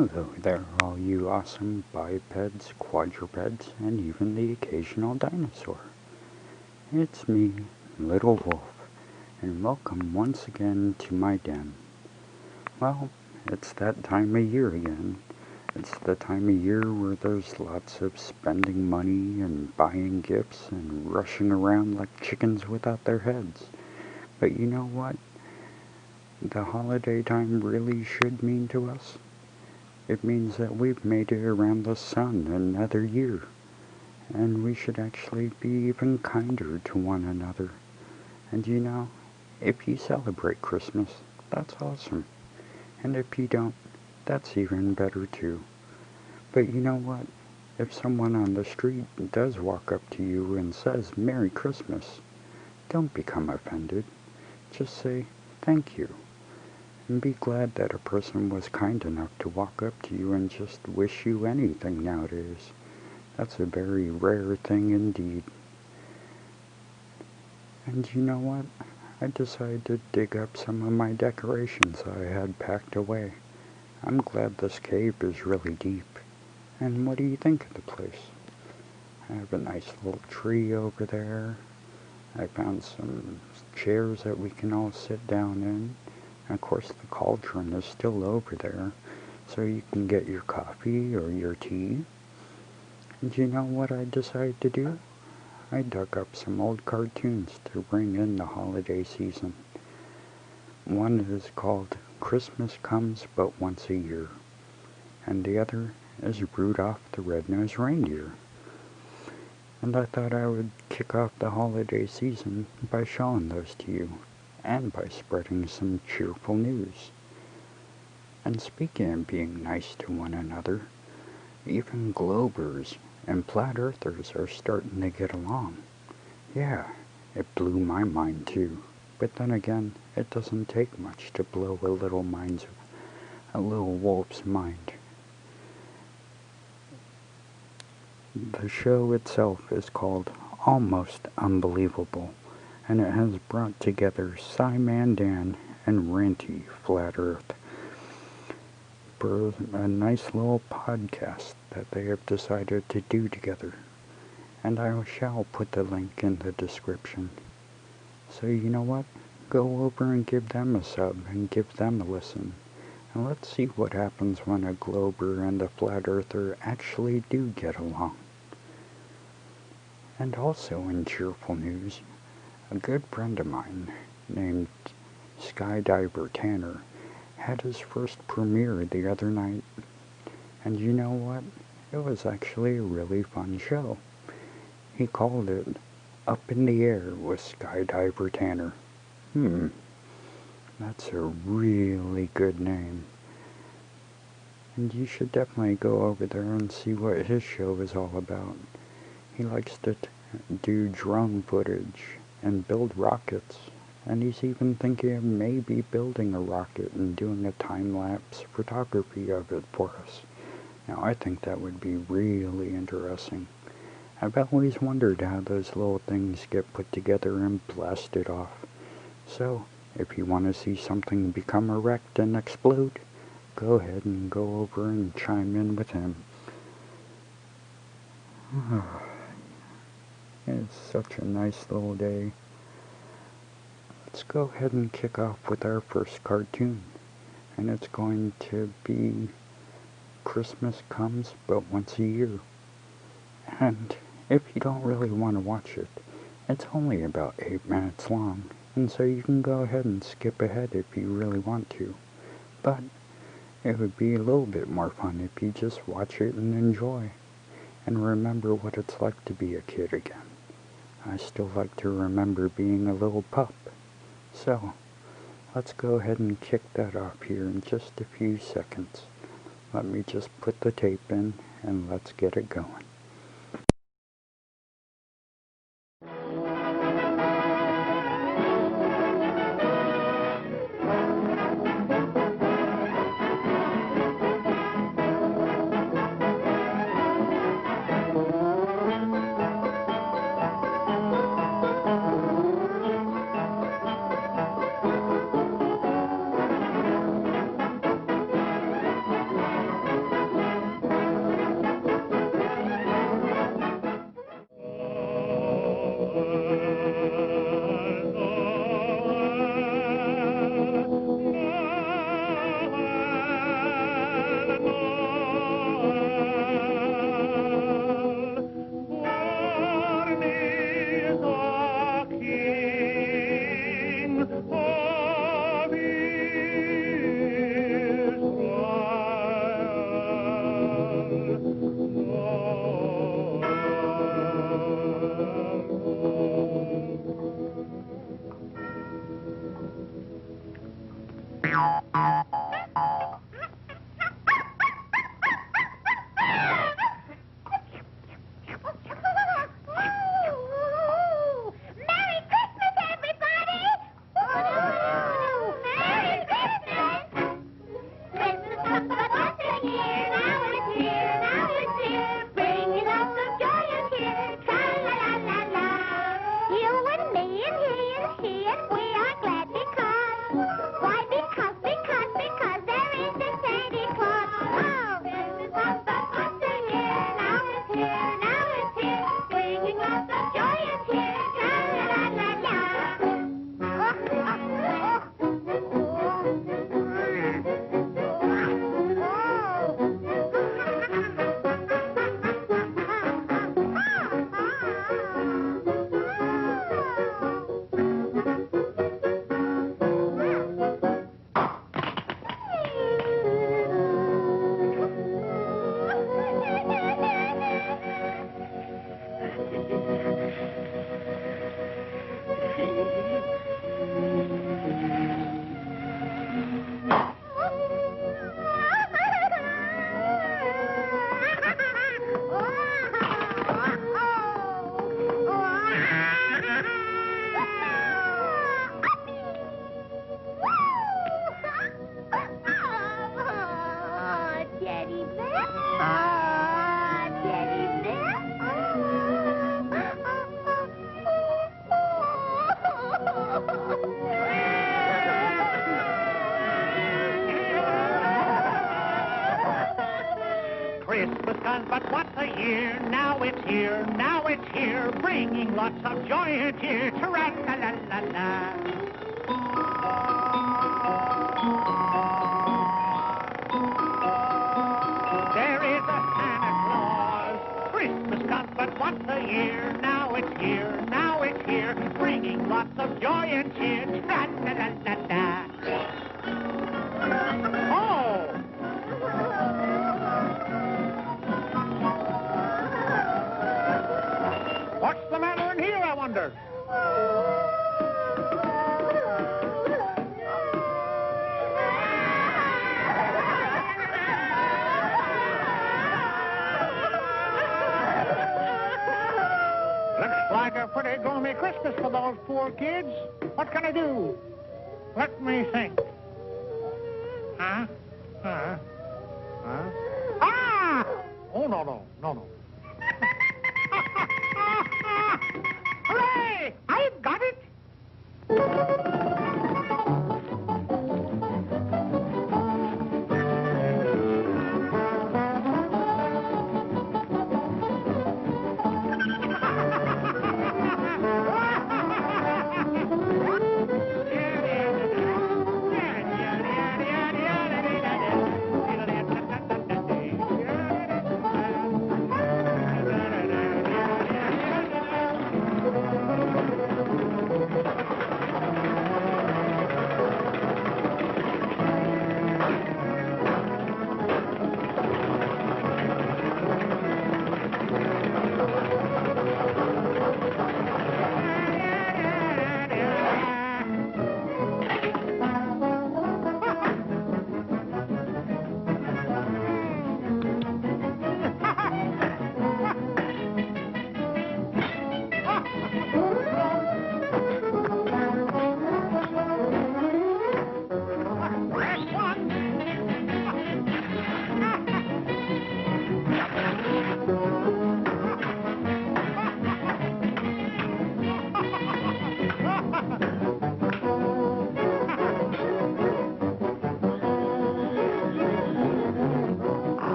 Hello there, all you awesome bipeds, quadrupeds, and even the occasional dinosaur. It's me, Little Wolf, and welcome once again to my den. Well, it's that time of year again. It's the time of year where there's lots of spending money and buying gifts and rushing around like chickens without their heads. But you know what the holiday time really should mean to us? It means that we've made it around the sun another year, and we should actually be even kinder to one another. And you know, if you celebrate Christmas, that's awesome. And if you don't, that's even better too. But you know what? If someone on the street does walk up to you and says Merry Christmas, don't become offended. Just say thank you. And be glad that a person was kind enough to walk up to you and just wish you anything nowadays. That's a very rare thing indeed. And you know what? I decided to dig up some of my decorations I had packed away. I'm glad this cave is really deep. And what do you think of the place? I have a nice little tree over there. I found some chairs that we can all sit down in. And of course the cauldron is still over there, so you can get your coffee or your tea. And you know what I decided to do? I dug up some old cartoons to bring in the holiday season. One is called Christmas Comes But Once a Year, and the other is Rudolph the Red-Nosed Reindeer. And I thought I would kick off the holiday season by showing those to you, and by spreading some cheerful news. And speaking of being nice to one another, even Globers and Flat Earthers are starting to get along. Yeah, it blew my mind too. But then again, it doesn't take much to blow a little wolf's mind. The show itself is called Almost Unbelievable, and it has brought together Sciman Dan and Ranty Flat Earth for a nice little podcast that they have decided to do together. And I shall put the link in the description. So you know what? Go over and give them a sub and give them a listen. And let's see what happens when a Glober and a Flat Earther actually do get along. And also in cheerful news, a good friend of mine named Skydiver Tanner had his first premiere the other night. And you know what? It was actually a really fun show. He called it Up in the Air with Skydiver Tanner. That's a really good name. And you should definitely go over there and see what his show is all about. He likes to do drone footage and build rockets, and he's even thinking of maybe building a rocket and doing a time-lapse photography of it for us. Now I think that would be really interesting. I've always wondered how those little things get put together and blasted off. So, if you want to see something become erect and explode, go ahead and go over and chime in with him. It's such a nice little day. Let's go ahead and kick off with our first cartoon. And it's going to be Christmas Comes But Once a Year. And if you don't really want to watch it, it's only about 8 minutes long, and so you can go ahead and skip ahead if you really want to. But it would be a little bit more fun if you just watch it and enjoy, and remember what it's like to be a kid again. I still like to remember being a little pup. So, let's go ahead and kick that off here in just a few seconds. Let me just put the tape in, and let's get it going. Christmas, but once a year. Now it's here, now it's here, bringing lots of joy and cheer. Tra-la-la-la-la. There is a Santa Claus. Christmas comes, but once a year. Now it's here, now it's here, bringing lots of joy and cheer. Tra-la-la-la-la. Oh! What's the matter in here, I wonder? Looks like a pretty gloomy Christmas for those poor kids. What can I do? Let me think. Huh? Ah! Oh, no. Hooray! I've got it!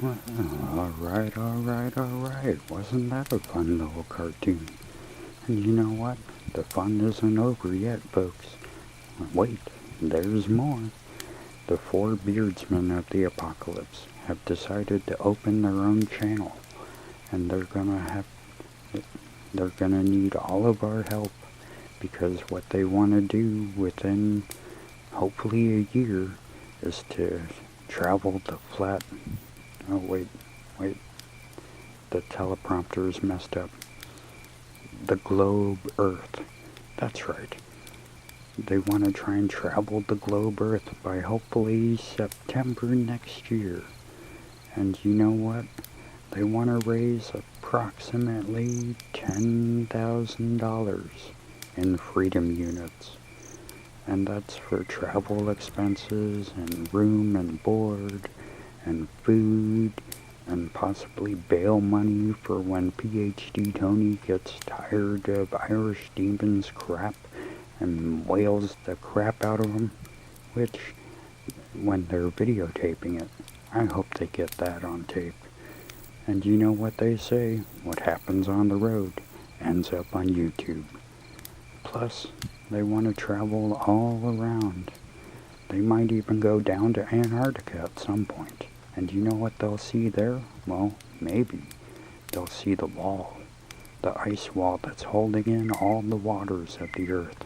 Well, alright. Wasn't that a fun little cartoon? And you know what? The fun isn't over yet, folks. Wait, there's more. The 4 Beardsmen of the Apocalypse have decided to open their own channel, and they're gonna need all of our help, because what they want to do within hopefully a year is to travel the flat... Oh, wait. The teleprompter's messed up. The globe Earth. That's right. They want to try and travel the globe Earth by hopefully September next year. And you know what? They want to raise approximately $10,000 in freedom units. And that's for travel expenses and room and board and food and possibly bail money for when PhD Tony gets tired of Irish Demon's crap and wails the crap out of them, which, when they're videotaping it, I hope they get that on tape. And you know what they say, what happens on the road ends up on YouTube. Plus, they want to travel all around. They might even go down to Antarctica at some point. And you know what they'll see there? Well, maybe. They'll see the wall. The ice wall that's holding in all the waters of the Earth.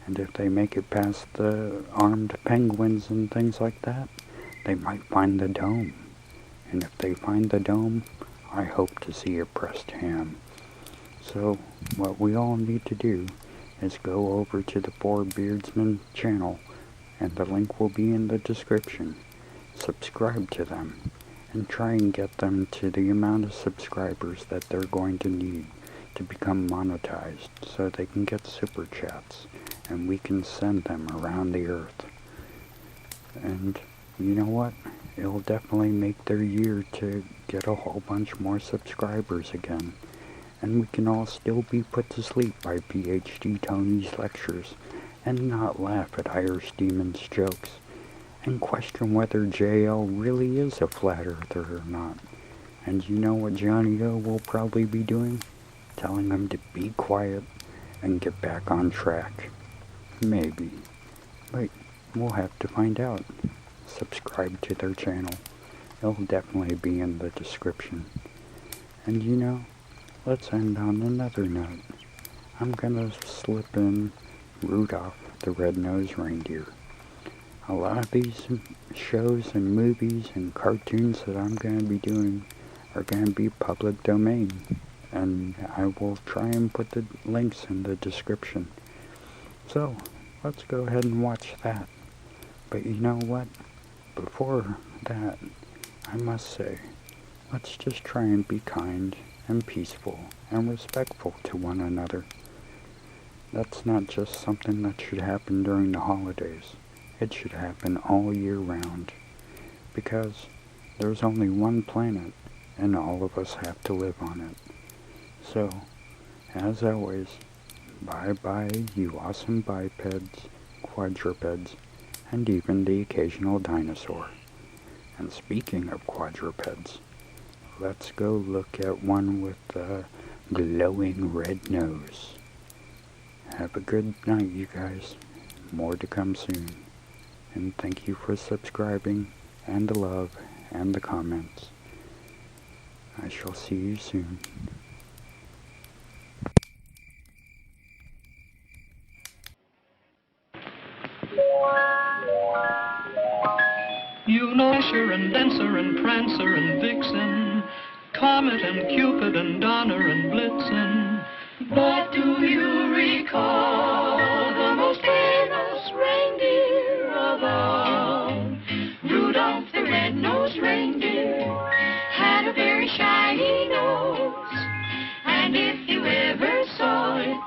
And if they make it past the armed penguins and things like that, they might find the dome. And if they find the dome, I hope to see a pressed ham. So, what we all need to do is go over to the 4 Beardsmen channel, and the link will be in the description. Subscribe to them, and try and get them to the amount of subscribers that they're going to need to become monetized, so they can get super chats, and we can send them around the Earth. And you know what? It'll definitely make their year to get a whole bunch more subscribers again. And we can all still be put to sleep by PhD Tony's lectures, and not laugh at Irish Demon's jokes, and question whether JL really is a flat earther or not. And you know what Johnny O will probably be doing? Telling them to be quiet and get back on track. Maybe. But we'll have to find out. Subscribe to their channel. It'll definitely be in the description. And you know, let's end on another note. I'm gonna slip in Rudolph the Red-Nosed Reindeer. A lot of these shows and movies and cartoons that I'm going to be doing are going to be public domain, and I will try and put the links in the description. So, let's go ahead and watch that. But you know what? Before that, I must say, let's just try and be kind and peaceful and respectful to one another. That's not just something that should happen during the holidays. It should happen all year round, because there's only one planet, and all of us have to live on it. So, as always, bye-bye, you awesome bipeds, quadrupeds, and even the occasional dinosaur. And speaking of quadrupeds, let's go look at one with a glowing red nose. Have a good night, you guys. More to come soon. And thank you for subscribing, and the love, and the comments. I shall see you soon. You know Dasher and Dancer and Prancer and Vixen, Comet and Cupid and Donner and Blitzen. But do you recall the most famous reindeer of all? Rudolph the Red-Nosed Reindeer had a very shiny nose, and if you ever saw it,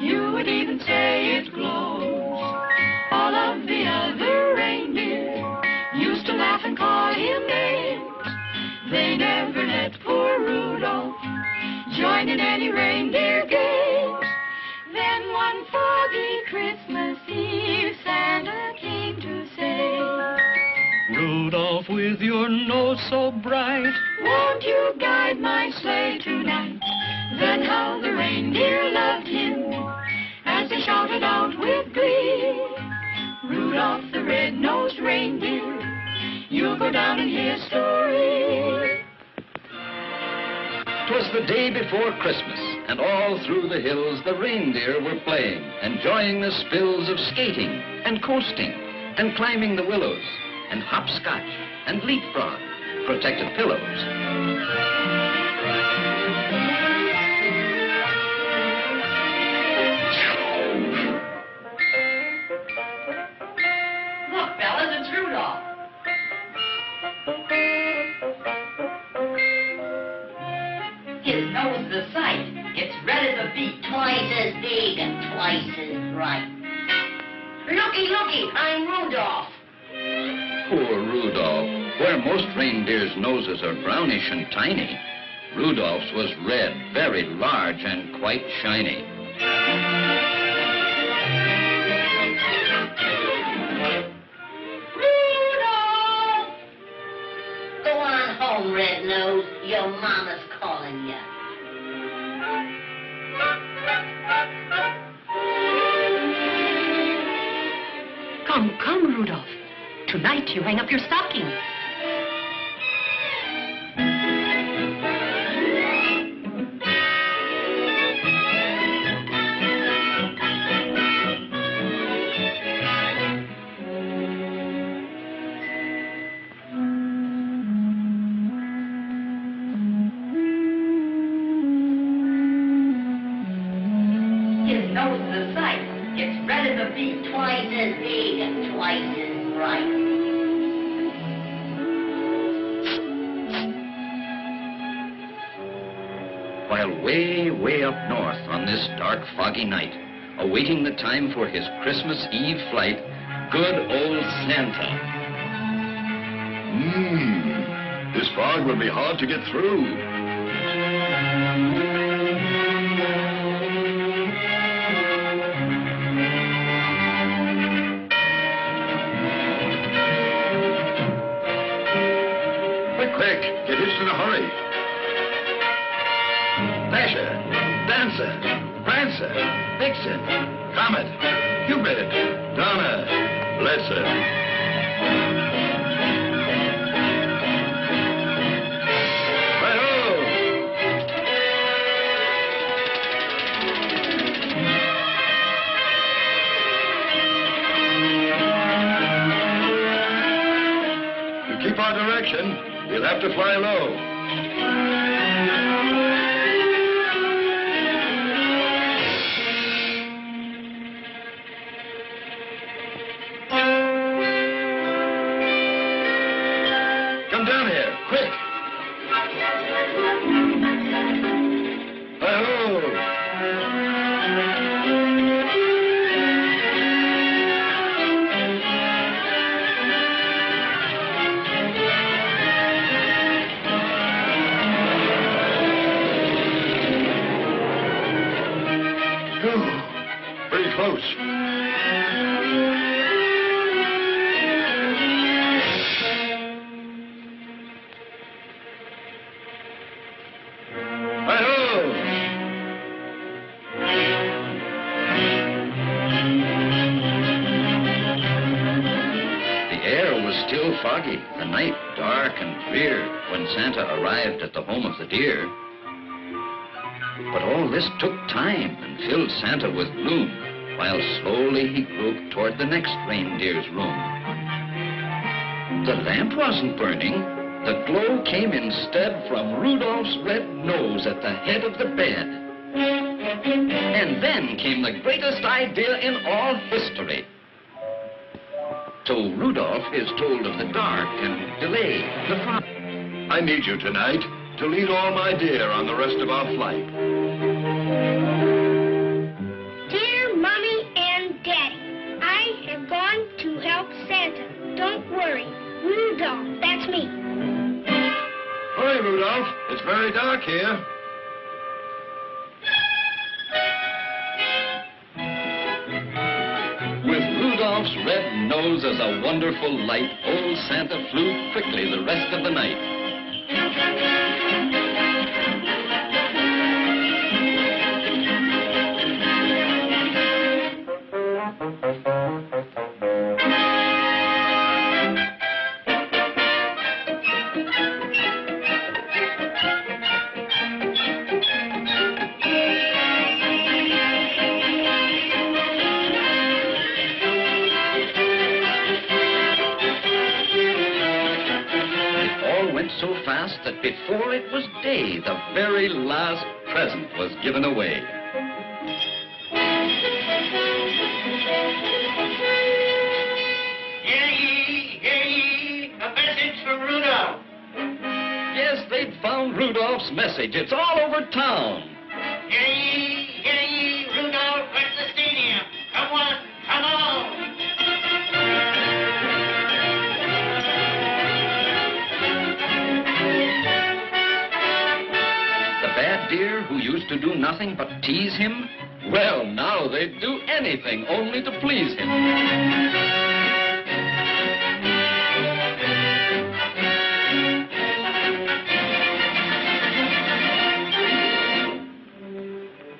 you would even say it glows. All of the other reindeer used to laugh and call him names. They never let poor Rudolph join in any reindeer games. Then one foggy Christmas Eve, Santa came to say, Rudolph, will with your nose so bright. Won't you guide my sleigh tonight? Then how the reindeer loved him as they shouted out with glee. Rudolph the red-nosed reindeer, you'll go down in history. 'Twas the day before Christmas, and all through the hills the reindeer were playing, enjoying the spills of skating and coasting and climbing the willows and hopscotch and leapfrog, protected pillows. Look, fellas, it's Rudolph. His nose is a sight. It's red as a beet. Twice as big and twice as bright. Looky, looky, I'm Rudolph. Poor Rudolph. Where most reindeers' noses are brownish and tiny, Rudolph's was red, very large, and quite shiny. Rudolph! Go on home, Red Nose. Your mama's calling you. Come, Rudolph. Tonight you hang up your stocking. His nose is a sight. It's red as a beet. Twice as big and twice as bright. While way up north on this dark, foggy night, awaiting the time for his Christmas Eve flight, good old Santa. This fog will be hard to get through. Quick, get hitched in a hurry. Dasher, Dancer, Prancer, Vixen, Comet, Cupid, Donner, Blesser. Hi-ho! To keep our direction, we'll have to fly low. Come down here, quick. Pretty close. Foggy, the night dark and drear, when Santa arrived at the home of the deer. But all this took time and filled Santa with gloom, while slowly he groped toward the next reindeer's room. The lamp wasn't burning. The glow came instead from Rudolph's red nose at the head of the bed. And then came the greatest idea in all history. So Rudolph is told of the dark and delay, the fog. I need you tonight to lead all my deer on the rest of our flight. Dear Mommy and Daddy, I have gone to help Santa. Don't worry. Rudolph, that's me. Hurry, Rudolph. It's very dark here. With Rudolph's red nose as a wonderful light, old Santa flew quickly the rest of the night. So fast that before it was day, the very last present was given away. Hear ye, a message from Rudolph. Yes, they'd found Rudolph's message. It's all over town. Hear ye, Rudolph at the stadium. Come on, come on. Bad deer who used to do nothing but tease him? Well, now they'd do anything only to please him.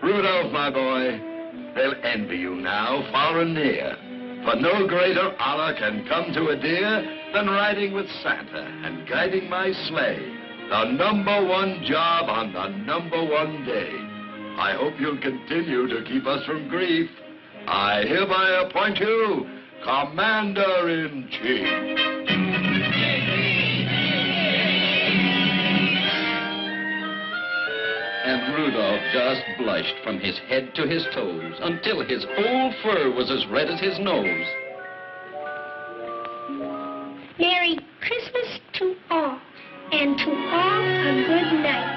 Rudolph, my boy, they'll envy you now, far and near. For no greater honor can come to a deer than riding with Santa and guiding my sleigh. The #1 job on the #1 day. I hope you'll continue to keep us from grief. I hereby appoint you Commander-in-Chief. And Rudolph just blushed from his head to his toes until his whole fur was as red as his nose. Merry Christmas to all, and to all a good night.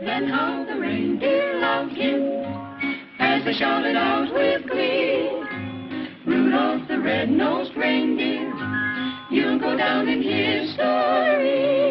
Then how the reindeer loved him as they shouted out with glee. Rudolph the red-nosed reindeer, you'll go down in history.